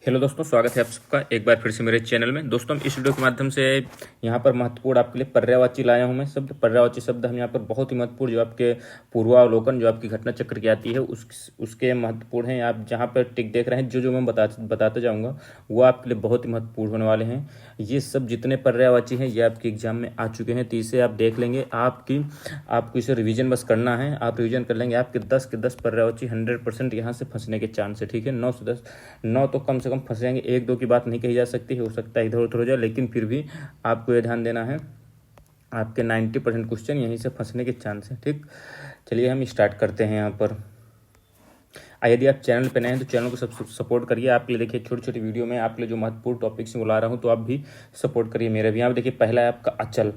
Hello दोस्तों, स्वागत है आप सबका एक बार फिर से मेरे चैनल में। दोस्तों, इस वीडियो के माध्यम से यहाँ पर महत्वपूर्ण आपके लिए पर्यायवाची लाया हूँ मैं शब्द। पर्यायवाची शब्द हम यहाँ पर बहुत ही महत्वपूर्ण, जो आपके पूर्वावलोकन, जो आपकी घटना चक्र की आती है उसके महत्वपूर्ण हैं। आप जहाँ पर टिक देख रहे हैं, जो जो मैं बताते जाऊँगा वो आपके लिए बहुत ही महत्वपूर्ण होने वाले हैं। ये सब जितने पर्यायवाची हैं ये आपके एग्जाम में आ चुके हैं, तो इसे आप देख लेंगे। आपको इसे रिवीजन बस करना है, आप रिवीजन कर लेंगे। आपके 10 के 10 पर्यायवाची 100% यहाँ से फंसने के चांस है। ठीक है, 9 से 10, 9 तो कम से कम फंस जाएंगे। 1-2 की बात नहीं कही जा सकती, हो सकता है इधर उधर हो जाए, लेकिन फिर भी आपको ये ध्यान देना है, आपके 90% क्वेश्चन यहीं से फंसने के चांस है। ठीक, चलिए हम स्टार्ट करते हैं यहाँ पर। यदि आप चैनल पर नए हैं तो चैनल को सपोर्ट करिए। आपके लिए देखिए छोटी छोटी वीडियो में आपके लिए जो महत्वपूर्ण टॉपिक्स में बुला रहा हूँ, तो आप भी सपोर्ट करिए मेरे भी। यहाँ पे देखिए, पहला है आपका अचल।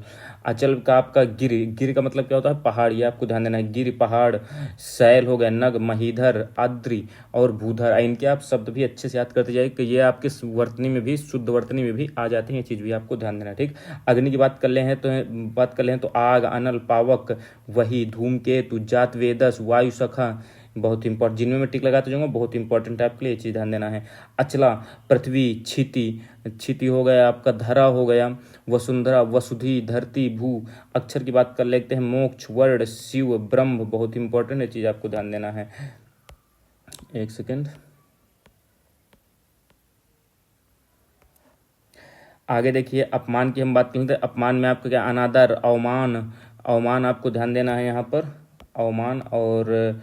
अचल का आपका गिर का मतलब क्या होता है? पहाड़। ये आपको ध्यान देना है। गिर, पहाड़, शैल हो गया, नग, महीधर, आद्रि और भूधर। इनके आप शब्द भी अच्छे से याद करते जाइए कि ये आपके वर्तनी में भी, शुद्ध वर्तनी में भी आ जाते हैं। ये चीज़ भी आपको ध्यान देना है। ठीक, अग्नि की बात कर ले हैं तो आग, अनल, पावक, वही, धूमकेतु, जात, वेदस, वायु सखा, बहुत इंपॉर्टेंट, जिनमें मैं टिक लगाते जाऊंगा, बहुत इंपॉर्टेंट है आपके लिए, ये चीज़ ध्यान देना है। अचला, पृथ्वी, क्षिति, क्षिति हो गया आपका, धरा हो गया, वसुंधरा, वसुधि, धरती, भू। अक्षर की बात कर लेते हैं, मोक्ष, वर्ण, शिव, ब्रह्म, बहुत इंपॉर्टेंट है चीज़, आपको ध्यान देना है। एक सेकेंड, आगे देखिए, अपमान की हम बात करें तो अपमान में आपका क्या? अनादर, अवमान। अवमान आपको ध्यान देना है यहाँ पर, अवमान। और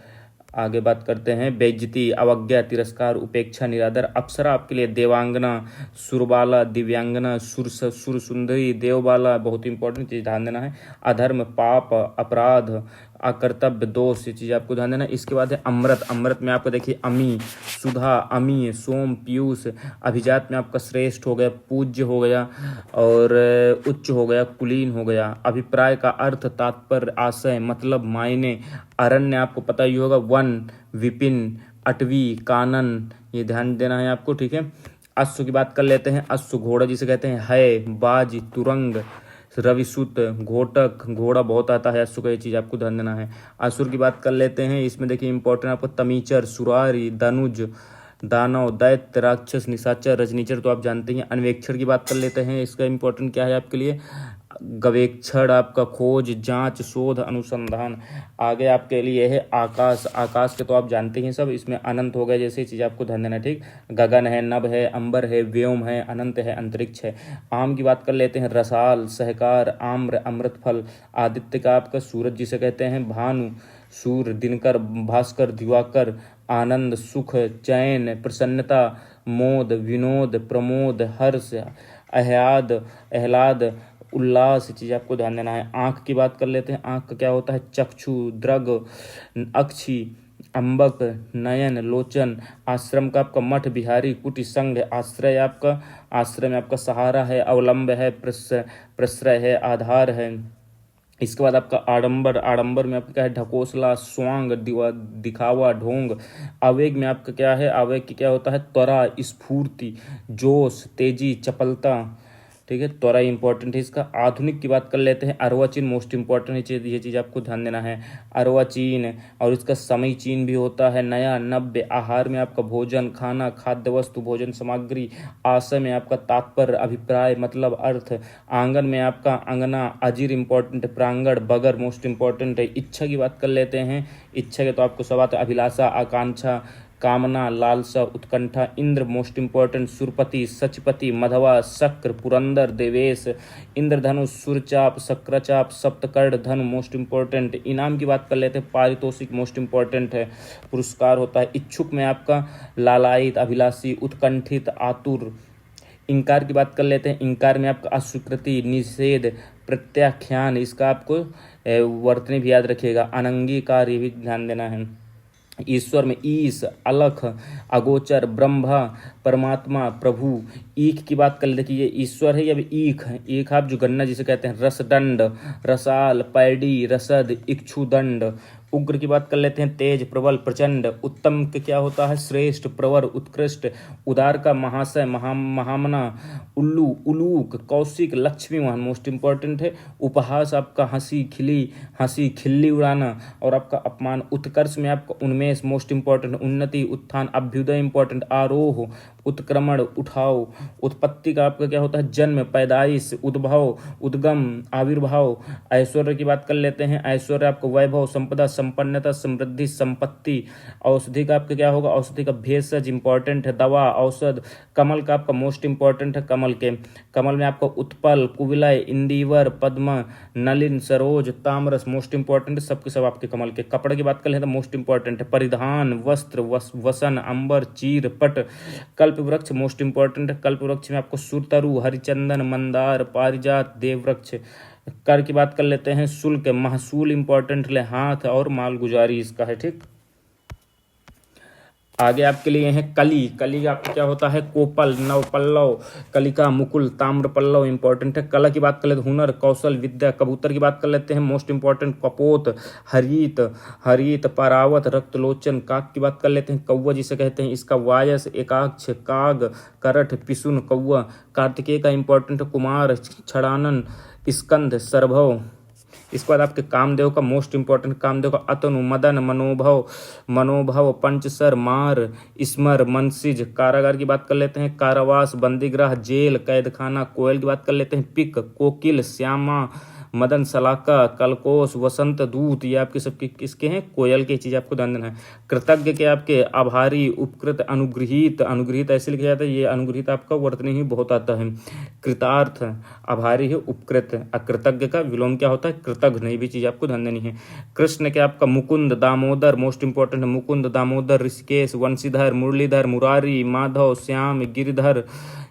आगे बात करते हैं, बेइज्जती, अवज्ञा, तिरस्कार, उपेक्षा, निरादर। अप्सरा आपके लिए देवांगना, सुरबाला, दिव्यांगना, सुर सुंदरी, देवबाला, बहुत इंपॉर्टेंट चीज़ ध्यान देना है। अधर्म, पाप, अपराध, अकर्तव्य, दोष, ये चीज़ आपको ध्यान देना है। इसके बाद है अमृत। अमृत में आपको देखिए, अमी, सुधा, अमी, सोम, पीयूष। अभिजात में आपका श्रेष्ठ हो गया, पूज्य हो गया और उच्च हो गया, कुलीन हो गया। अभिप्राय का अर्थ, तात्पर्य, आशय, मतलब, मायने। अरण्य आपको पता ही होगा, वन, विपिन, अटवी, कानन, ये ध्यान देना है आपको। ठीक है, अश्व की बात कर लेते हैं। अश्व घोड़ा जिसे कहते हैं, है, बाज, तुरंग, रविसुत, घोटक, घोड़ा बहुत आता है अश्व का, ये चीज़ आपको ध्यान देना है। असुर की बात कर लेते हैं, इसमें देखिए इंपॉर्टेंट आपको, तमीचर, सुरारी, धनुज, दानव, दैत्य, राक्षस, निशाचर, रजनीचर, तो आप जानते हैं। अन्वेक्षण की बात कर लेते हैं, इसका इंपॉर्टेंट क्या है आपके लिए? गवेक्षण आपका खोज, जांच, शोध, अनुसंधान। आगे आपके लिए है आकाश। आकाश के तो आप जानते हैं सब, इसमें अनंत हो गए जैसे चीज़ आपको ध्यान देना है। ठीक, गगन है, नभ है, अंबर है, व्योम है, अनंत है, अंतरिक्ष है। आम की बात कर लेते हैं, रसाल, सहकार, आम्र, अमृत फल। आदित्य का आपका सूरज जिसे कहते हैं, भानु, सूर्य, दिनकर, भास्कर, दिवाकर। आनंद, सुख, चैन, प्रसन्नता, मोद, विनोद, प्रमोद, हर्ष, आह्लाद, उल्लास, चीज़ आपको ध्यान देना है। आँख की बात कर लेते हैं। आँख का क्या होता है? चक्षु, दृग, अक्षि, अंबक, नयन, लोचन। आश्रम का आपका मठ, बिहारी, कुटी, संघ। आश्रय आपका, आश्रय में आपका सहारा है, अवलंब है, प्रश्रय है, आधार है। इसके बाद आपका आडंबर। आडंबर में आपका क्या है? ढकोसला, स्वांग, दिखावा, ढोंग। आवेग में आपका क्या है? आवेग की क्या होता है? त्वरा, स्फूर्ति, जोश, तेजी, चपलता। ठीक है, त्वरा इंपॉर्टेंट है इसका। आधुनिक की बात कर लेते हैं, अर्वाचीन मोस्ट इंपॉर्टेंट है चीज़, ये चीज़ आपको ध्यान देना है। अर्वाचीन, और इसका समय चीन भी होता है। नया, नब्बे। आहार में आपका भोजन, खाना, खाद्य वस्तु, भोजन सामग्री। आशय में आपका तात्पर्य, अभिप्राय, मतलब, अर्थ। आंगन में आपका अंगना। अजीर इंपॉर्टेंट है। प्रांगण, बगर मोस्ट इंपॉर्टेंट है। इच्छा की बात कर लेते हैं। इच्छा के तो आपको सब आता है, अभिलाषा, आकांक्षा, कामना, लालसा, उत्कंठा। Indra most important. सुरपति, सचपति, मधवा, शक्र, पुरंदर, देवेश। इंद्रधनुष, सुरचाप, शक्रचाप, सप्तकर्ण, धन मोस्ट इंपॉर्टेंट। इनाम की बात कर लेते हैं, पारितोषिक मोस्ट इंपॉर्टेंट है, पुरस्कार होता है। इच्छुक में आपका लालायित, अभिलाषी, उत्कंठित, आतुर। इंकार की बात कर लेते हैं। इंकार में आपका अस्वीकृति, निषेध, प्रत्याख्यान। इसका आपको वर्तनी भी याद रखिएगा। अनंगीकार, ये भी ध्यान देना है। ईश्वर में ईश, अलख, अगोचर, ब्रह्मा, परमात्मा, प्रभु। ईख की बात कर लेते कि ये ईश्वर है या ईख। ईख आप जो गन्ना जिसे कहते हैं। रसदंड, रसाल, पैडी, रसद, इक्षुदंड। उग्र की बात कर लेते हैं, तेज, प्रबल, प्रचंड। उत्तम के क्या होता है? श्रेष्ठ, प्रवर, उत्कृष्ट। उदार का महाशय, महामना, उल्लू, उलूक, कौशिक, लक्ष्मी वाहन मोस्ट इंपॉर्टेंट है। उपहास आपका हंसी, खिल्ली उड़ाना। और आपका अपमान। उत्कर्ष में आपका उन्मेष मोस्ट इंपॉर्टेंट। उन्नति, उत्थान, अभ्युदय इंपॉर्टेंट। आरोह, उत्क्रमण, उठाव। उत्पत्ति का आपका क्या होता है, जन्म, पैदाइश, उद्भव, उद्गम, आविर्भाव। ऐश्वर्य की बात कर लेते हैं, ऐश्वर्य आपको वैभव, संपदा, संपन्नता, समृद्धि, संपत्ति। औषधि का आपका क्या होगा, औषधि का भेषज इंपॉर्टेंट है, दवा, औषध। कमल का आपका मोस्ट इंपॉर्टेंट है, कमल में आपका उत्पल, कुवलय, इंदिवर, पद्म, नलिन, सरोज, तामरस मोस्ट इंपॉर्टेंट है, सबके सब आपके कमल के। कपड़े की बात कर लें तो मोस्ट इंपॉर्टेंट है, परिधान, वस्त्र, वसन, अंबर, चीर, पट। कल्प वृक्ष मोस्ट इंपॉर्टेंट है, कल्प वृक्ष में आपको सुरतरु, हरिचंदन, मंदार, पारिजात, देववृक्ष। कर की बात कर लेते हैं, शुल्क, महसूल इंपॉर्टेंट है, हाथ और मालगुजारी इसका है, ठीक। आगे आपके लिए है कली। कली आपका क्या होता है, कोपल, नवपल्लव, कलिका, मुकुल, ताम्र पल्लव इंपॉर्टेंट है। कला की बात कर लेते हैं, हुनर, कौशल, विद्या। कबूतर की बात कर लेते हैं, मोस्ट इंपॉर्टेंट, कपोत, हरित, परावत, रक्तलोचन। काक की बात कर लेते हैं, कौवा जिसे कहते हैं, इसका वायस, एकाक्ष, काग, करठ, पिसुन, कौवा। कार्तिकेय का इंपॉर्टेंट, कुमार, छड़ानन, स्कंद, सरभव। इसके बाद आपके कामदेव का मोस्ट इंपॉर्टेंट, कामदेव का अतनु, मदन, मनोभव, पंचसर, मार, स्मर, मनसिज। कारागार की बात कर लेते हैं, कारावास, बंदीगृह, जेल, कैदखाना। कोयल की बात कर लेते हैं, पिक, कोकिल, श्यामा, मदन, सलाका, कलकोस, वसंत दूत। ये आपके सबके किसके हैं, कोयल के, चीज आपको ध्यान देना है। कृतज्ञ के आपके आभारी, उपकृत, अनुग्रहित। अनुग्रहित ऐसे लिखा जाता है, ये अनुग्रहित आपका वर्तनी ही बहुत आता है। कृतार्थ, आभारी है, उपकृत। अकृतज्ञ का विलोम क्या होता है, कृतज्ञ। नहीं भी चीज आपको ध्यान देनी है। कृष्ण के आपका मुकुंद, दामोदर मोस्ट इंपॉर्टेंट है, मुकुंद, दामोदर, ऋषिकेश, वंशीधर, मुरलीधर, मुरारी, माधव, श्याम, गिरिधर,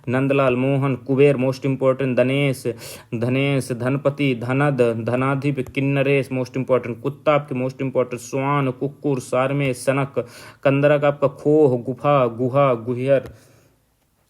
नंदलाल, मोहन, कुबेर मोस्ट इंपॉर्टेंट, धनेश, धनपति, धनद, धनाधिप, किन्नरेश मोस्ट इंपॉर्टेंट। कुत्ता आपके मोस्ट इंपॉर्टेंट, स्वान, कुक्कुर, सारमे, सनक। कंदरा का आपका खोह, गुफा, गुहा, गुहियर।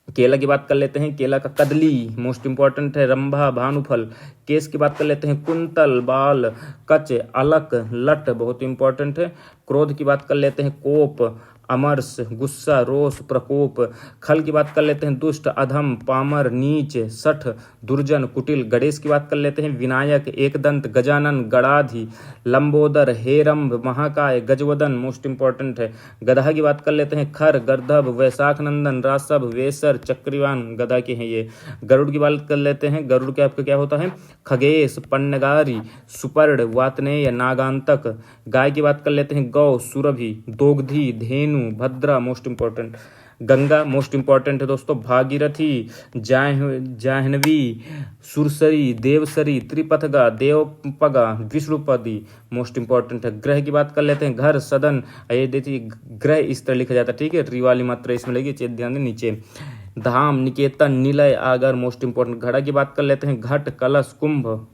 केला की बात कर लेते हैं, केला का कदली मोस्ट इंपॉर्टेंट है, रंभा, भानुफल। केस की बात कर लेते हैं, कुंतल, बाल, कच, अलक, लट बहुत इंपॉर्टेंट है। क्रोध की बात कर लेते हैं, कोप, अमर्ष, गुस्सा, रोष, प्रकोप। खल की बात कर लेते हैं, दुष्ट, अधम, पामर, नीच, सठ, दुर्जन, कुटिल। गणेश की बात कर लेते हैं, विनायक, एकदंत, गजानन, गणाधि, लंबोदर, हेरंब, महाकाय, गजवदन मोस्ट इंपॉर्टेंट है। गधा की बात कर लेते हैं, खर, गर्दभ, वैशाख नंदन, रासभ, वेसर, चक्रवान, गधा के हैं ये। गरुड़ की बात कर लेते हैं, गरुड़ के आपका क्या होता है, खगेश, पन्नगारी, सुपर्ण, वातनेय, नागांतक। गाय की बात कर लेते हैं, गौ, सुरभि, दोग्धी, धेनु, भद्रा most important. Ganga most important है दोस्तों, भागीरथी, जाह्नवी, सुरसरी, देवसरी, त्रिपथगा, देवपगा, विष्णुपदी मोस्ट इंपॉर्टेंट है। ग्रह की बात कर लेते हैं, घर, सदन। ये देखिए ग्रह इस तरह लिखा जाता है, ठीक है, री वाली मात्रा इसमें लगी, ध्यान दें नीचे। धाम, निकेतन, निलय, आगर मोस्ट इंपॉर्टेंट। घड़ा की बात कर लेते हैं, घट, कलश, कुंभ।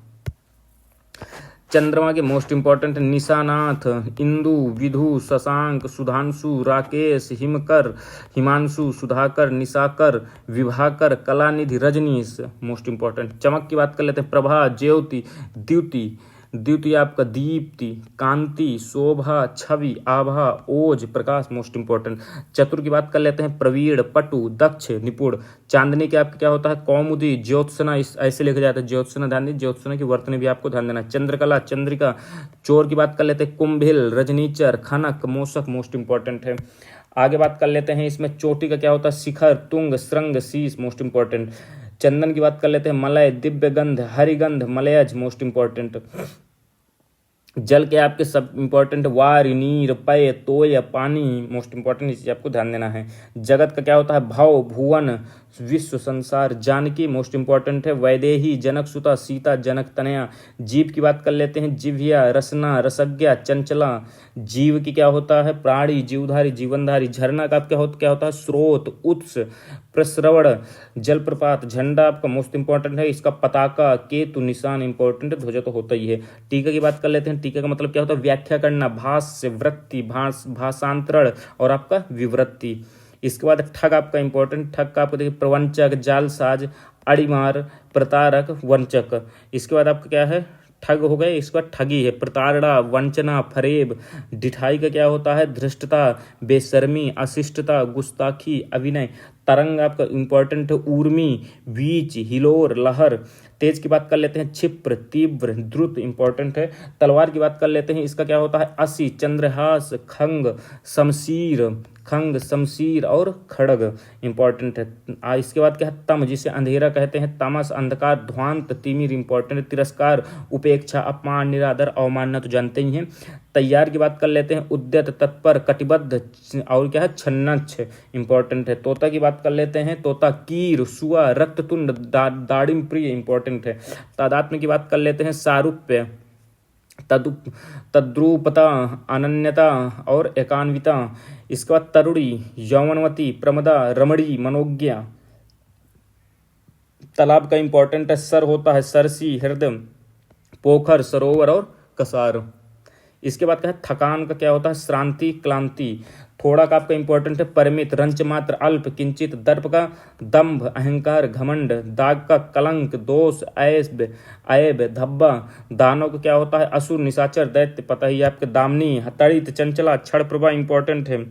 चंद्रमा के मोस्ट इंपॉर्टेंट, निशानाथ, इंदु, विधु, शशांक, सुधांशु, राकेश, हिमकर, हिमांशु, सुधाकर, निशाकर, विभाकर, कलानिधि, रजनीश मोस्ट इंपॉर्टेंट। चमक की बात कर लेते हैं, प्रभा, ज्योति, द्युति। द्युति आपका दीप्ति, कांति, शोभा, छवि, आभा, ओज, प्रकाश मोस्ट इंपॉर्टेंट। चतुर की बात कर लेते हैं, प्रवीण, पटु, दक्ष, निपुण। चांदनी के आपका क्या होता है, कौमुदी, ज्योत्सना, ऐसे लिखा जाता है, ज्योत्सना। ध्यान दीजिए, ज्योत्सना की वर्तनी भी आपको ध्यान देना है। चंद्रकला, चंद्रिका। चोर की बात कर लेते हैं, कुंभिल, रजनीचर, खनक, मोसक मोस्ट इंपॉर्टेंट है। आगे बात कर लेते हैं, इसमें चोटी का क्या होता है, शिखर, तुंग, श्रृंग, शीश मोस्ट इंपॉर्टेंट। चंदन की बात कर लेते हैं, मलय, दिव्य गंध, हरिगंध, मलयज मोस्ट इंपॉर्टेंट। जल के आपके सब इंपॉर्टेंट, वार, नीर, पय, तोय, पानी मोस्ट इंपॉर्टेंट, इस चीज आपको ध्यान देना है। जगत का क्या होता है, भव, भुवन, विश्व, संसार। जानकी मोस्ट इंपॉर्टेंट है, वैदेही, जनक सुता, सीता, जनक तनया। जीव की बात कर लेते हैं, जिव्या, रसना, रसज्ञा, चंचला। जीव की क्या होता है, प्राणी, जीवधारी, जीवनधारी। झरना का क्या होता है, स्रोत, उत्स, प्रस्रवण, जलप्रपात। झंडा आपका मोस्ट इंपॉर्टेंट है, इसका पताका, केतु, निशान इंपॉर्टेंट, ध्वजा तो होता ही है। टीका की बात कर लेते हैं, टीका का मतलब क्या होता है, व्याख्या करना, भाष्य, वृत्ति, भाषांतरण और आपका विवृत्ति। इसके बाद ठग आपका इंपॉर्टेंट, ठग का आपको देखिए, प्रवंचक, जालसाज, अड़ीमार, प्रतारक, वंचक। इसके बाद आपका क्या है, ठग हो गए। इसके बाद ठगी है, प्रताड़ना, वंचना, फरेब। डिठाई का क्या होता है, धृष्टता, बेशर्मी, अशिष्टता, गुस्ताखी, अभिनय। तरंग आपका इंपॉर्टेंट है, ऊर्मी, बीच, हिलोर, लहर। तेज की बात कर लेते हैं, क्षिप्र, तीव्र, द्रुत इंपॉर्टेंट है। तलवार की बात कर लेते हैं, इसका क्या होता है, असी, चंद्रहास, खंग, शमशीर, खंग, शमशीर और खड़ग इंपॉर्टेंट है। इसके बाद क्या है, तम जिसे अंधेरा कहते हैं, तमस अंधकार, ध्वांत तिमिर इंपॉर्टेंट है, तिरस्कार उपेक्षा अपमान निरादर अवमानना तो जानते ही हैं। तैयार की बात कर लेते हैं, उद्यत तत्पर कटिबद्ध और क्या है, छन्नछ इंपॉर्टेंट है। तोता की बात कर लेते हैं, तोता कीर सुआ रक्ततुंड दाड़िम प्रिय इंपॉर्टेंट है। तादात्म्य की बात कर लेते हैं, सारूप्य तद्रूपता अनन्यता और एकान्विता। इसके बाद तरुणी यौवनवती प्रमदा रमणी मनोज्ञा। तालाब का इंपॉर्टेंट है, सर होता है सरसी हृदय, पोखर सरोवर और कसार। इसके बाद क्या है, थकान का क्या होता है, श्रांति क्लांति। थोड़ा का आपका इंपॉर्टेंट है, परिमित रंच मात्र अल्प किंचित। दर्प का दंभ अहंकार घमंड। दाग का कलंक दोष ऐब धब्बा। दानव का क्या होता है, असुर निशाचर दैत्य पता ही आपके। दामनी हतड़ित चंचला क्षण प्रभा इंपॉर्टेंट है।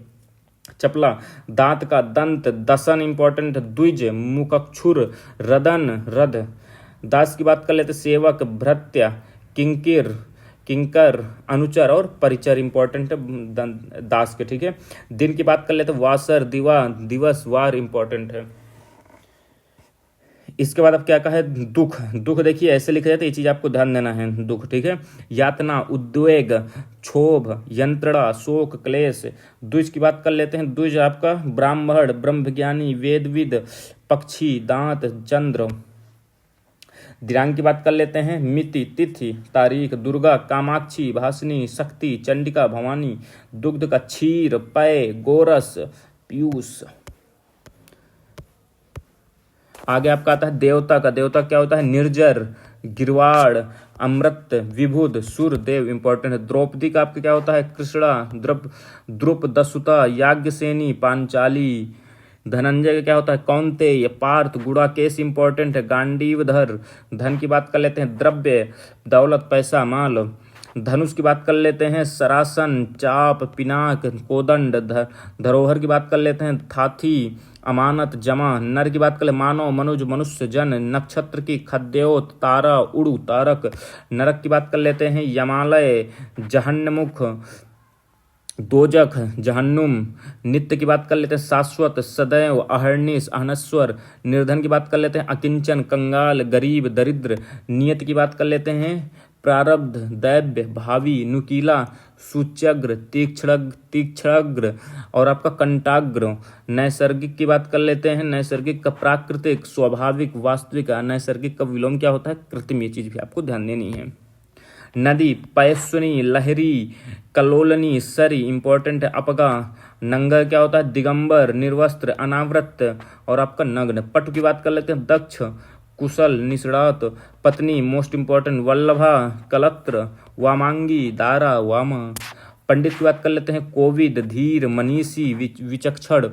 चपला दांत का दंत दसन इंपॉर्टेंट। द्विज मुकक्षुर रदन रद। दास की बात कर लेते, सेवक भृत्य किंकर अनुचर और परिचर इंपॉर्टेंट है दास के, ठीक है। दिन की बात कर लेते, वासर दिवा दिवस वार इंपॉर्टेंट है। इसके बाद अब क्या कहा है, दुख। दुख देखिए ऐसे लिखा जाता है, ये चीज आपको ध्यान देना है, दुख, ठीक है। यातना उद्वेग क्षोभ यंत्रणा शोक क्लेश। द्विज की बात कर लेते हैं, द्विज आपका ब्राह्मण ब्रह्मज्ञानी वेदविद पक्षी दांत चंद्र। दिनांक की बात कर लेते हैं, मिति तिथि तारीख। दुर्गा कामाक्षी भासिनी शक्ति चंडिका भवानी। दुग्ध का क्षीर पय गोरस पीयूष। आगे आपका आता है देवता का। देवता क्या होता है, निर्जर गिरवाड़ अमृत विभुद सुर देव इंपॉर्टेंट है। द्रौपदी का आपका क्या होता है, कृष्णा द्रुप दसुता याज्ञसेनी पांचाली। धनंजय का क्या होता है, कौंतेय पार्थ गुड़ाकेश इंपॉर्टेंट है। गांडीवधर। धन की बात कर लेते हैं, द्रव्य दौलत पैसा माल। धनुष की बात कर लेते हैं, सरासन चाप पिनाक कोदंड। धरोहर की बात कर लेते हैं, थाथी अमानत जमा। नर की बात कर ले, मानव मनुज मनुष्य जन। नक्षत्र की खद्योत तारा उड़ू तारक। नरक की बात कर लेते हैं, यमालय जहन्नमुख दोजख जहन्नुम। नित्य की बात कर लेते हैं, शाश्वत सदैव अहर्निश अहनस्वर। निर्धन की बात कर लेते हैं, अकिंचन कंगाल गरीब दरिद्र। नियत की बात कर लेते हैं, प्रारब्ध दैव्य भावी नुकीला सूच्यग्र तीक्ष्णग्र और आपका कंटाग्र। नैसर्गिक की बात कर लेते हैं, नैसर्गिक का प्राकृतिक स्वाभाविक वास्तविक। नैसर्गिक का विलोम क्या होता है, कृत्रिम। ये चीज भी आपको ध्यान देनी है। नदी पयस्विनी लहरी कलोलनी सरी इंपॉर्टेंट है। अपगा नंगा क्या होता है, दिगंबर निर्वस्त्र अनावृत और आपका नग्न। पटु की बात कर लेते हैं, दक्ष कुशल निष्णात। पत्नी मोस्ट इंपॉर्टेंट, वल्लभा कलत्र वामांगी दारा वामा। पंडित की बात कर लेते हैं, कोविद धीर मनीषी विचक्षण।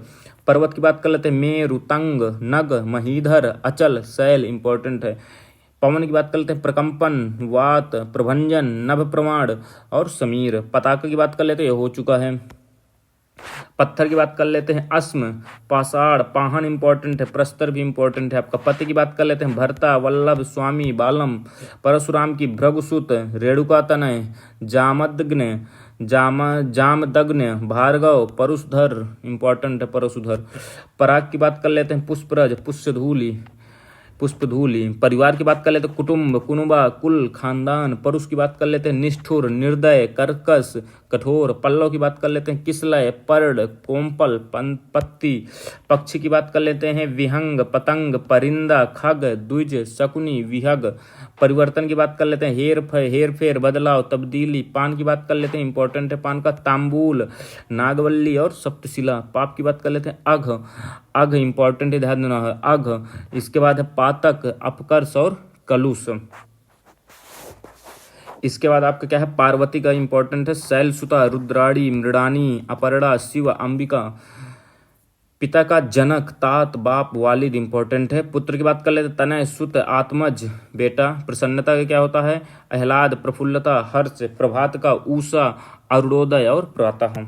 पर्वत की बात कर लेते हैं, मेरु तंग नग महीधर अचल शैल इंपॉर्टेंट है। पवन की बात कर लेते हैं, प्रकंपन वात प्रभंजन नभ प्रमाण और समीर। पताका की बात कर लेते हैं, ये हो चुका है। पत्थर की बात कर लेते हैं, अस्म पाषाण पाहन इंपॉर्टेंट है। प्रस्तर भी इंपॉर्टेंट है आपका। पति की बात कर लेते हैं, भरता वल्लभ स्वामी बालम। परशुराम की भृगुसुत रेणुका तनय जामदग्न जामदग्न भार्गव परुषधर इंपॉर्टेंट है परशुधर। पराग की बात कर लेते हैं, पुष्परज पुष्पधूलि। परिवार की बात कर लेते हैं, कुटुंब कुनुबा कुल खानदान। परुष की बात कर लेते हैं, निष्ठुर निर्दय कर्कश कठोर। पल्लव की बात कर लेते हैं, किसलय पर्ण कोमपल पत्ती। पक्षी की बात कर लेते हैं, विहंग पतंग परिंदा खग द्विज शकुनी विहग। परिवर्तन की बात कर लेते हैं, हेर फेर बदलाव तब्दीली। पान की बात कर लेते हैं, इंपॉर्टेंट है पान का, तांबूल नागवल्ली और सप्तशिला। पाप की बात कर लेते हैं, अघ इंपॉर्टेंट है, ध्यान देना है अघ। इसके बाद है पातक अपकर्ष और कलुष। इसके बाद आपका क्या है, पार्वती का इंपॉर्टेंट है, शैलसुता रुद्राणी मृडानी अपर्णा शिव अंबिका। पिता का जनक तात बाप वालिद इंपॉर्टेंट है। पुत्र की बात कर लेते, तनय सुत आत्मज बेटा। प्रसन्नता का क्या होता है, आह्लाद प्रफुल्लता हर्ष। प्रभात का ऊषा अरुणोदय और प्रातः।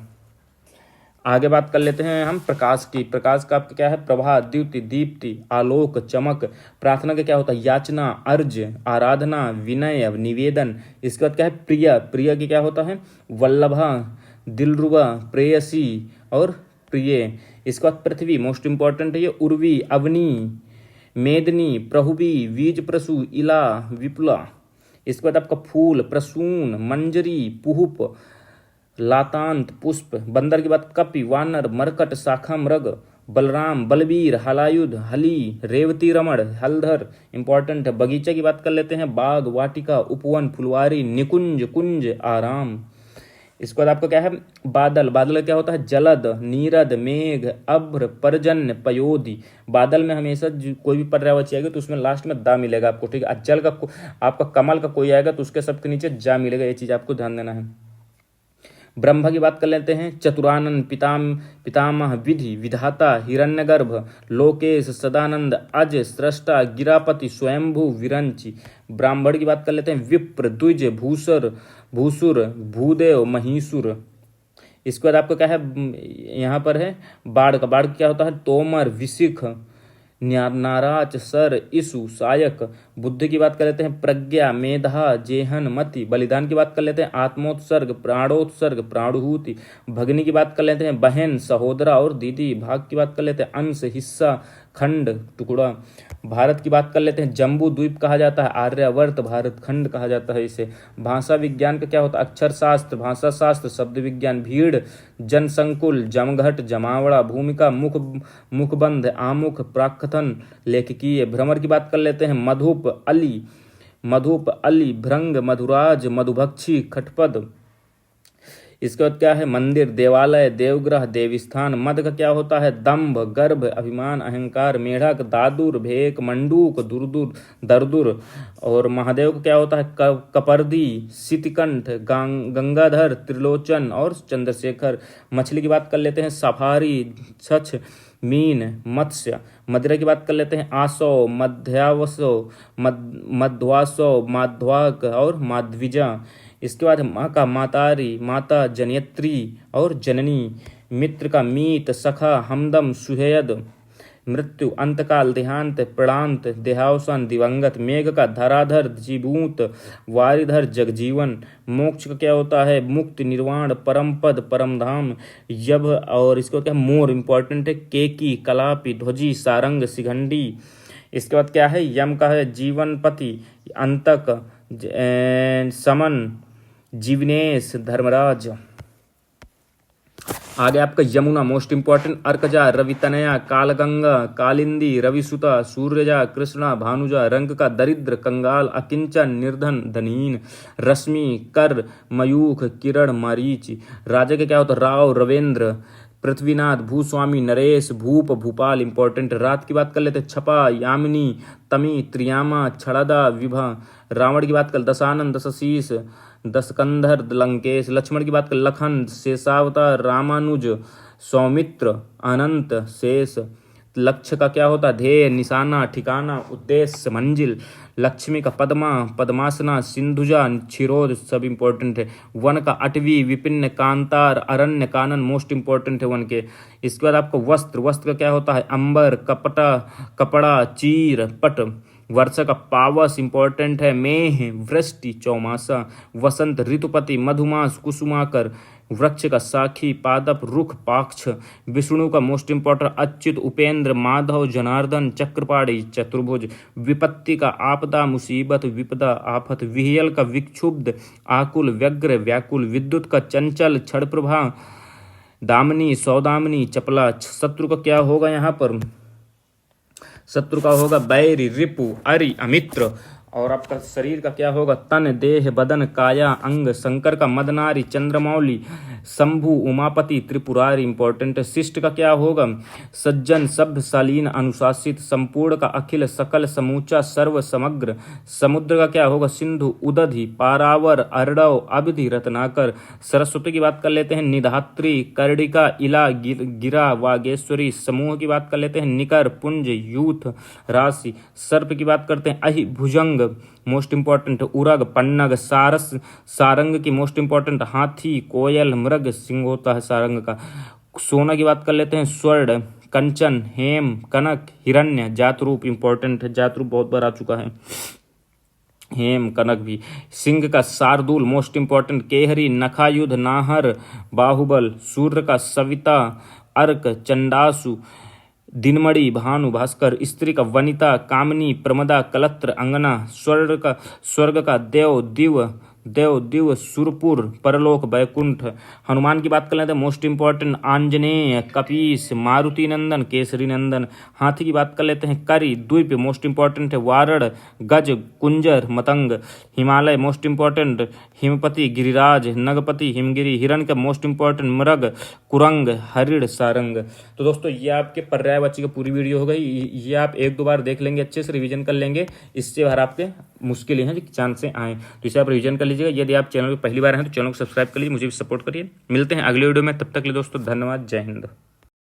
आगे बात कर लेते हैं हम प्रकाश की। प्रकाश का आपका क्या है, प्रभा द्युति दीप्ति आलोक चमक। प्रार्थना का क्या होता है, याचना अर्ज आराधना विनय निवेदन। इसके बाद क्या है, प्रिय। प्रिय की क्या होता है, वल्लभा दिलरुबा प्रेयसी और प्रिय। इसके बाद पृथ्वी मोस्ट इंपॉर्टेंट है ये, उर्वी, अवनी, मेदनी, प्रहुवी, बीज प्रसु, इला, विपुला। इसके बाद आपका फूल, प्रसून, मंजरी, पुहुप, लातांत, पुष्प। बंदर की बात कपि, वानर, मरकट, शाखा, मृग, बलराम, बलबीर, हलायुध, हली, रेवती, रमण, हलधर इंपॉर्टेंट है। बगीचे की बात कर लेते हैं, बाग, वाटिका, उपवन, फुलवारी, निकुंज, कुंज, आराम। इसके बाद आपका क्या है, बादल। बादल क्या होता है, जलद, नीरद, मेघ, अभ्र, पर्जन्य, पयोधि। बादल में हमेशा कोई भी पर्यायवाची आएगा तो उसमें लास्ट में दा मिलेगा आपको, ठीक है। जल का आपका कमल का कोई आएगा तो उसके सबके नीचे जा मिलेगा, ये चीज आपको ध्यान देना है। ब्रह्मा की बात कर लेते हैं, चतुरानन, पितामह, विधि, विधाता, हिरण्यगर्भ, लोकेश, सदानंद, अज, सृष्टा, गिरापति, स्वयंभू, विरंची। ब्राह्मण की बात कर लेते हैं, विप्र, द्विज, भूसुर, भूदेव, महिषुर। इसके बाद आपका क्या है, यहाँ पर है बाढ़ का। बाढ़ क्या होता है, तोमर, विशिख, नाराच, सर, इसु, सायक। बुद्धि की बात कर लेते हैं, प्रज्ञा, मेधा, जेहन, मति। बलिदान की बात कर लेते हैं, आत्मोत्सर्ग, प्राणोत्सर्ग, प्राणुहूति। भगनी की बात कर लेते हैं, बहन, सहोदरा और दीदी। भाग की बात कर लेते हैं, अंश, हिस्सा, खंड, टुकड़ा। भारत की बात कर लेते हैं, जम्बू द्वीप कहा जाता है, आर्यवर्त, भारत खंड कहा जाता है इसे। भाषा विज्ञान का क्या होता है, अक्षर शास्त्र, भाषा शास्त्र, शब्द विज्ञान। भीड़, जनसंकुल, जमघट, जमावड़ा। भूमिका, मुखबंध, आमुख, प्राकथन, लेखकीय। भ्रमर की बात कर लेते हैं, मधुप, अली, भृंग, मधुराज, मधुभक्षी, खटपद। इसके बाद क्या है, मंदिर, देवालय, देवग्रह, देवस्थान। मद का क्या होता है, दंभ, गर्भ, अभिमान, अहंकार। मेढक, दादुर, भेक, मंडूक, दरदुर। और महादेव का क्या होता है, कपर्दी, सितिकंठ, गंगाधर, त्रिलोचन और चंद्रशेखर। मछली की बात कर लेते हैं, सफारी, छछ, मीन, मत्स्य। मदिरा की बात कर लेते हैं, आसो, मध्यावसो, मध्वासो, माध्वाक और माध्विजा। इसके बाद माँ का मातारी, माता, जनयत्री और जननी। मित्र का मीत, सखा, हमदम, सुहैद। मृत्यु, अंतकाल, देहांत, प्रणांत, देहावसान, दिवंगत। मेघ का धराधर, जीभूत, वारिधर, जगजीवन। मोक्ष का क्या होता है, मुक्ति, निर्वाण, परम पद, परम धाम, यभ। और इसको क्या, मोर इंपॉर्टेंट है, केकी, कलापी, ध्वजी, सारंग, शिखंडी। इसके बाद क्या है, यम का है, जीवनपति, अंतक, समन, जीवनेश, धर्मराज। आगे आपका यमुना मोस्ट इंपॉर्टेंट, अर्कजा, रवितनया, कालगंगा, कालिंदी, रविसुता, सूर्यजा, कृष्णा, भानुजा। रंग का, दरिद्र, कंगाल, अकिंचन, निर्धन, धनहीन। रश्मि, कर, मयूख, किरण, मारीच। राजा के क्या होता है, राव, रवेंद्र, पृथ्वीनाथ, भूस्वामी, नरेश, भूप, भूपाल इंपॉर्टेंट। रात की बात कर लेते, छपा, यामिनी, तमी, त्रियामा, छड़दा, विभा। रावण की बात कर, दशानन, दशशीष, दशकंधर, लंकेश। लक्ष्मण की बात कर, लखन, शेषावतार, रामानुज, सौमित्र, अनंत, शेष। लक्ष्य का क्या होता है, ध्येय, निशाना, ठिकाना, उद्देश्य, मंजिल। लक्ष्मी का पद्मा, पद्मासना, सिंधुजा, क्षीरोद सब इंपॉर्टेंट है। वन का अटवी, विपिन्न, कांतार, अरण्य, कानन मोस्ट इंपॉर्टेंट है वन के। इसके बाद आपको वस्त्र, वस्त्र का क्या होता है, अंबर, कपड़ा, चीर, पट। वर्षा का पावस इंपॉर्टेंट है, मेह, वृष्टि, चौमासा। वसंत, ऋतुपति, मधुमास, कुसुमाकर। वृक्ष का साखी, पादप, रुख, पाक्ष। विष्णु का मोस्ट इंपॉर्टेंट, अच्युत, उपेंद्र, माधव, जनार्दन, चक्रपाणी, चतुर्भुज। विपत्ति का, आपदा, मुसीबत, विपदा, आफत। विहयल का, विक्षुब्ध, आकुल, व्यग्र, व्याकुल। विद्युत का, चंचल, क्षण प्रभा, दामिनी, सौदामिनी, चपला। शत्रु का क्या होगा यहाँ पर, शत्रु का होगा बैरी, रिपु, अरि, अमित्र। और आपका शरीर का क्या होगा, तन, देह, बदन, काया, अंग। शंकर का मदनारी, चंद्रमौली, शंभु, उमापति, त्रिपुरारी इंपॉर्टेंट है। शिष्ट का क्या होगा, सज्जन, सभ्य, शालीन, अनुशासित। संपूर्ण का, अखिल, सकल, समूचा, सर्व, समग्र। समुद्र का क्या होगा, सिंधु, उदधि, पारावर, अर्णव, अवधि, रत्नाकर। सरस्वती की बात कर लेते हैं, निधात्री, कर्णिका, इला, गिरा, वागेश्वरी। समूह की बात कर लेते हैं, निकर, पुंज, यूथ, राशि। सर्प की बात करते हैं, अहि, भुजंग मोस्ट इंपॉर्टेंट। उरग, पन्नग, सारस, सारंग की मोस्ट इंपॉर्टेंट। हाथी, कोयल, मृग, सिंह होता है सारंग का। सोना की बात कर लेते हैं, स्वर्ण, कंचन, हेम, कनक, हिरण्य। जातरूप इंपॉर्टेंट है, जातरूप बहुत बार आ चुका है, हेम, कनक भी। सिंह का, शार्दूल मोस्ट इंपॉर्टेंट। केहरी, नखायुध, नाहर, बाहुबल। सूर्य का, सविता, अर्क, चंडासु, दिनमणि, भानु, भास्कर, स्त्री का वनिता, कामनी, प्रमदा, कलत्र, अंगना, स्वर्ग का देव, दिव, सुरपुर, परलोक, बैकुंठ। हनुमान की बात कर लेते हैं, मोस्ट इंपॉर्टेंट आंजनेय, कपीस, मारुति नंदन, केसरी नंदन। हाथी की बात कर लेते हैं, करी, द्वीप, मोस्ट इंपॉर्टेंट है, वारण, गज, कुंजर, मतंग। Himalaya most important, Himpati, Giriraj, Nagpati, Himgiri. हिरण का मोस्ट इंपॉर्टेंट, मृग, कुरंग, हरिण, सारंग। तो दोस्तों ये आपके पर्यायवाची की पूरी वीडियो हो गई। ये आप एक दो बार देख लेंगे, अच्छे से रिवीजन कर लेंगे, इससे बाहर आपके मुश्किल हैं जो चांस से आए, तो इसे आप रिवीजन कर लीजिएगा। यदि आप चैनल पर पहली बार हैं तो चैनल को सब्सक्राइब कर लीजिए, मुझे भी सपोर्ट करिए। मिलते हैं अगले वीडियो में, तब तक के लिए दोस्तों धन्यवाद, जय हिंद।